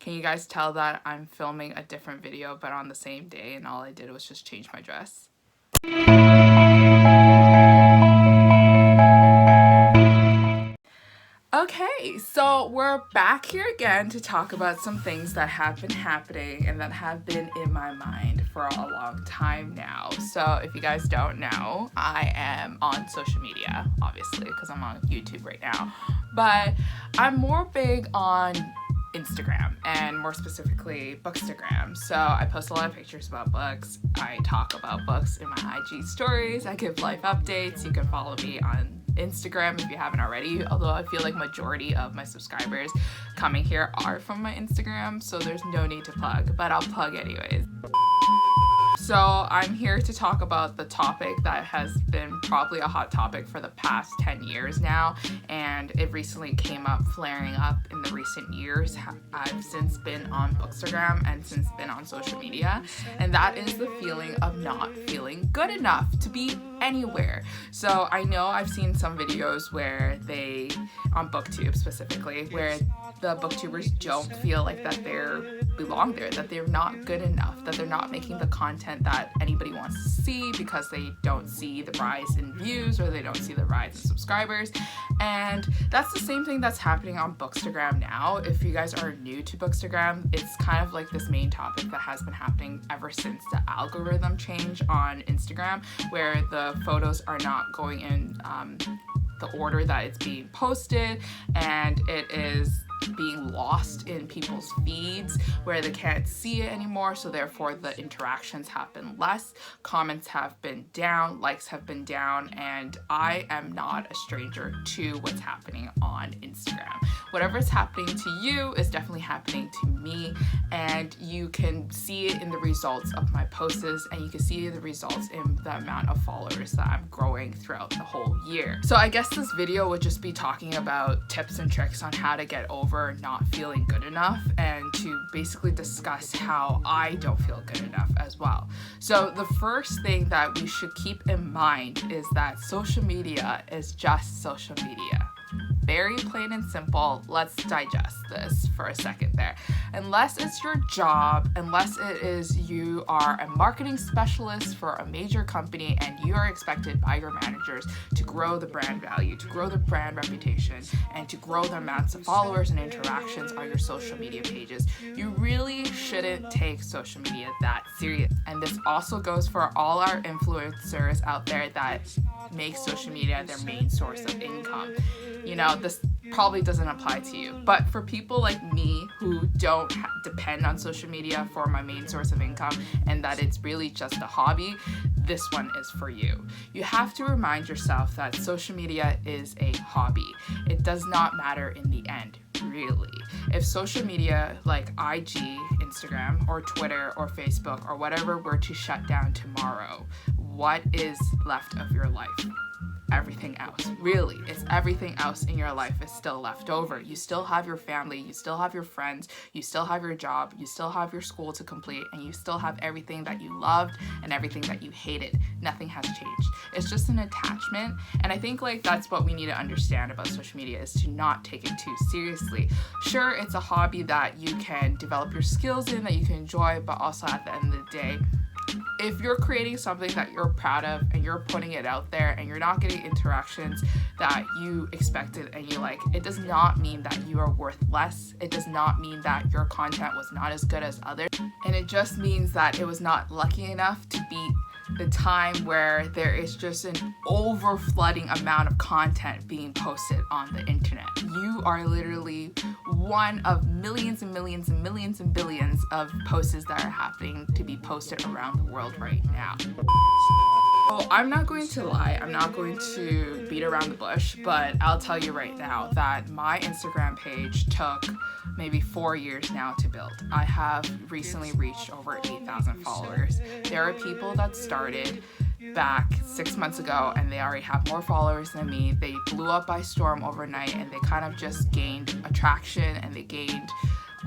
Can you guys tell that I'm filming a different video but on the same day, and all I did was just change my dress? Okay, so we're back here again to talk about some things that have been happening and that have been in my mind for a long time now. So if you guys don't know, I am on social media, obviously, because I'm on YouTube right now. But I'm more big on Instagram, and more specifically Bookstagram. So I post a lot of pictures about books. I talk about books in my IG stories. I give life updates. You can follow me on Instagram if you haven't already, although I feel like majority of my subscribers coming here are from my Instagram, so there's no need to plug, but I'll plug anyways. So I'm here to talk about the topic that has been probably a hot topic for the past 10 years now, and it recently came up, flaring up in the recent years. I've since been on Bookstagram and since been on social media, and that is the feeling of not feeling good enough to be anywhere. So I know I've seen some videos where they, on BookTube specifically, where the booktubers don't feel like that they belong there, that they're not good enough, that they're not making the content that anybody wants to see because they don't see the rise in views or they don't see the rise in subscribers. And that's the same thing that's happening on Bookstagram now. If you guys are new to Bookstagram, it's kind of like this main topic that has been happening ever since the algorithm change on Instagram, where the photos are not going in the order that it's being posted, and it is being lost in people's feeds where they can't see it anymore, so therefore the interactions have been less, comments have been down, likes have been down, and I am not a stranger to what's happening on Instagram. Whatever is happening to you is definitely happening to me, and you can see it in the results of my posts, and you can see the results in the amount of followers that I'm growing throughout the whole year. So I guess this video would just be talking about tips and tricks on how to get over not feeling good enough, and to basically discuss how I don't feel good enough as well. So the first thing that we should keep in mind is that social media is just social media. Very plain and simple. Let's digest this for a second there. Unless it's your job, unless it is you are a marketing specialist for a major company and you are expected by your managers to grow the brand value, to grow the brand reputation, and to grow the amounts of followers and interactions on your social media pages, you really shouldn't take social media that serious. And this also goes for all our influencers out there that make social media their main source of income. You know, this probably doesn't apply to you, but for people like me who don't depend on social media for my main source of income, and that it's really just a hobby, this one is for you. You have to remind yourself that social media is a hobby. It does not matter in the end, really. If social media like IG, Instagram, or Twitter, or Facebook, or whatever were to shut down tomorrow, what is left of your life? Everything else. Really, it's everything else in your life is still left over. You still have your family, you still have your friends, you still have your job, you still have your school to complete, and you still have everything that you loved and everything that you hated. Nothing has changed. It's just an attachment, and I think like that's what we need to understand about social media, is to not take it too seriously. Sure, it's a hobby that you can develop your skills in, that you can enjoy, but also at the end of the day, if you're creating something that you're proud of and you're putting it out there and you're not getting interactions that you expected and you like, it does not mean that you are worth less. It does not mean that your content was not as good as others. And it just means that it was not lucky enough to beat the time where there is just an overflooding amount of content being posted on the internet. You are literally one of millions and millions and millions and billions of posts that are happening to be posted around the world right now. So I'm not going to lie, I'm not going to beat around the bush, but I'll tell you right now that my Instagram page took maybe 4 years now to build. I have recently reached over 8,000 followers. There are people that started back 6 months ago and they already have more followers than me. They blew up by storm overnight, and they kind of just gained attraction, and they gained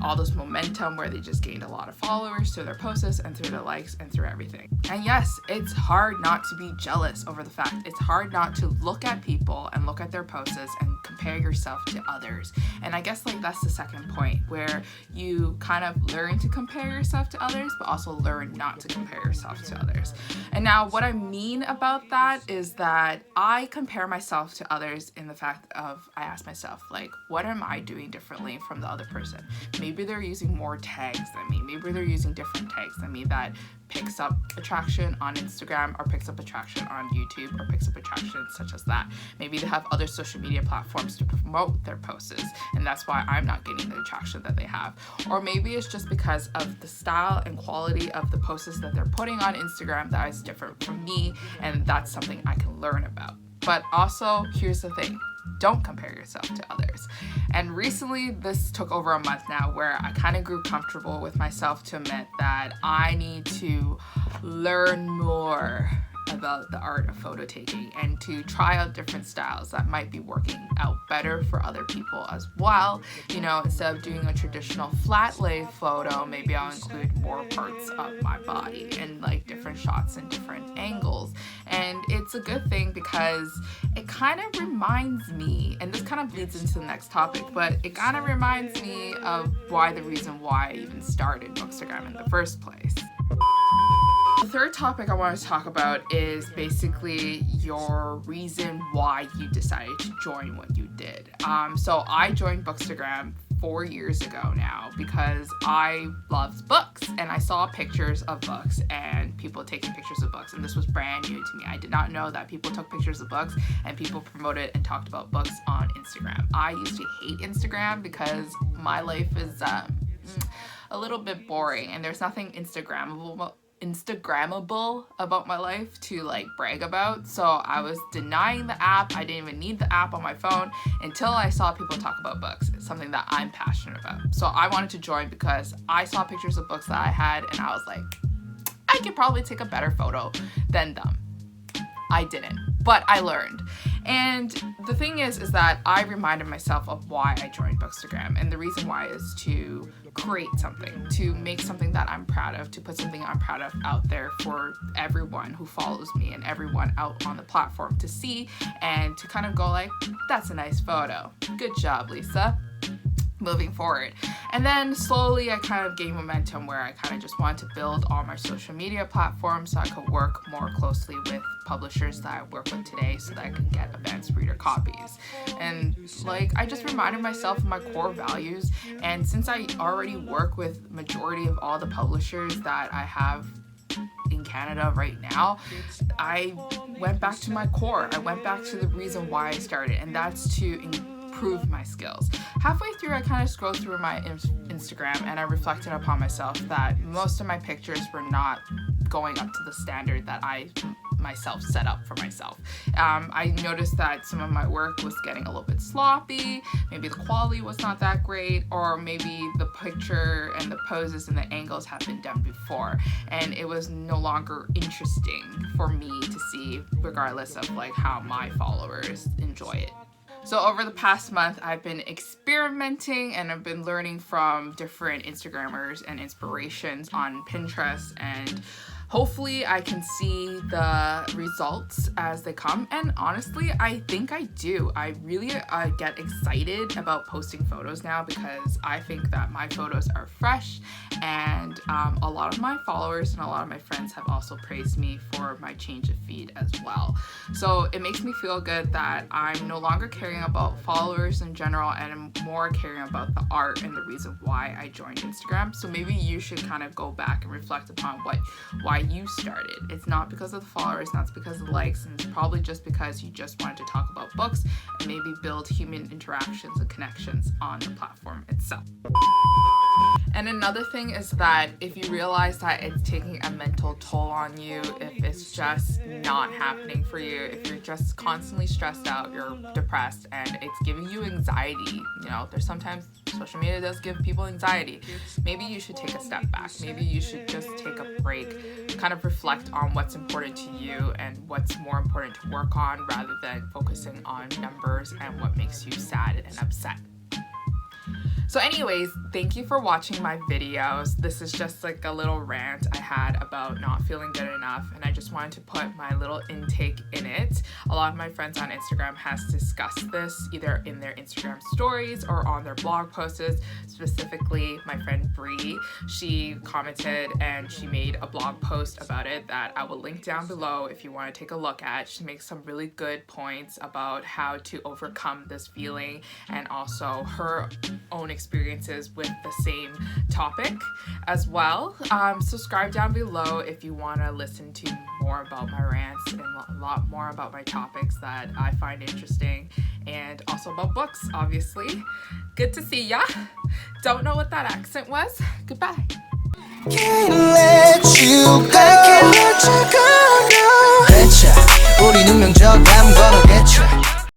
all this momentum where they just gained a lot of followers through their posts and through their likes and through everything. And yes, it's hard not to be jealous over the fact. It's hard not to look at people and look at their posts and compare yourself to others. And I guess like that's the second point, where you kind of learn to compare yourself to others, but also learn not to compare yourself to others. And now what I mean about that is that I compare myself to others in the fact of, I ask myself, like, what am I doing differently from the other person? Maybe they're using more tags than me. Maybe they're using different tags than me that picks up attraction on Instagram, or picks up attraction on YouTube, or picks up attraction such as that. Maybe they have other social media platforms to promote their posts, and that's why I'm not getting the attraction that they have. Or maybe it's just because of the style and quality of the posts that they're putting on Instagram that is different from me, and that's something I can learn about. But also, here's the thing. Don't compare yourself to others. And recently, this took over a month now, where I kind of grew comfortable with myself to admit that I need to learn more about the art of photo taking and to try out different styles that might be working out better for other people as well. You know, instead of doing a traditional flat lay photo, maybe I'll include more parts of my body and like different shots and different angles. And it's a good thing because it kind of reminds me, and this kind of leads into the next topic, but it kind of reminds me of the reason why I even started Bookstagram in the first place. The third topic I want to talk about is basically your reason why you decided to join what you did. So I joined Bookstagram 4 years ago now because I loved books, and I saw pictures of books and people taking pictures of books, and this was brand new to me. I did not know that people took pictures of books and people promoted and talked about books on Instagram. I used to hate Instagram because my life is a little bit boring, and there's nothing Instagrammable about my life to like brag about. So I was denying the app. I didn't even need the app on my phone until I saw people talk about books. It's something that I'm passionate about. So I wanted to join because I saw pictures of books that I had, and I was like, I could probably take a better photo than them. I didn't, but I learned. And the thing is that I reminded myself of why I joined Bookstagram, and the reason why is to create something, to make something that I'm proud of, to put something I'm proud of out there for everyone who follows me and everyone out on the platform to see, and to kind of go like, that's a nice photo. Good job, Lisa. Moving forward. And then slowly I kind of gained momentum where I kind of just wanted to build all my social media platforms so I could work more closely with publishers that I work with today so that I can get advanced reader copies. And like, I just reminded myself of my core values, and since I already work with majority of all the publishers that I have in Canada right now, I went back to my core. I went back to the reason why I started, and that's to improve my skills. Halfway through, I kind of scrolled through my Instagram and I reflected upon myself that most of my pictures were not going up to the standard that I myself set up for myself. I noticed that some of my work was getting a little bit sloppy, maybe the quality was not that great, or maybe the picture and the poses and the angles have been done before, and it was no longer interesting for me to see, regardless of like how my followers enjoy it. So over the past month, I've been experimenting and I've been learning from different Instagrammers and inspirations on Pinterest, and hopefully I can see the results as they come. And honestly, I think I do. I really get excited about posting photos now because I think that my photos are fresh, and a lot of my followers and a lot of my friends have also praised me for my change of feed as well. So it makes me feel good that I'm no longer caring about followers in general, and I'm more caring about the art and the reason why I joined Instagram. So maybe you should kind of go back and reflect upon why you started. It's not because of the followers, not because of the likes, and it's probably just because you just wanted to talk about books and maybe build human interactions and connections on the platform itself. And another thing is that if you realize that it's taking a mental toll on you, if it's just not happening for you, if you're just constantly stressed out, you're depressed, and it's giving you anxiety, you know, there's sometimes social media does give people anxiety. Maybe you should take a step back. Maybe you should just take a break, kind of reflect on what's important to you and what's more important to work on, rather than focusing on numbers and what makes you sad and upset. So anyways, thank you for watching my videos. This is just like a little rant I had about not feeling good enough, and I just wanted to put my little intake in it. A lot of my friends on Instagram has discussed this either in their Instagram stories or on their blog posts. Specifically, my friend Bree, she commented and she made a blog post about it that I will link down below if you want to take a look at. She makes some really good points about how to overcome this feeling and also her own experiences with the same topic as well. Subscribe down below if you want to listen to more about my rants and a lot more about my topics that I find interesting, and also about books, obviously. Good to see ya. Don't know what that accent was. Goodbye. Can't let you go. I can't let you go. 괜찮아, 우리 운명적 I'm gonna get you.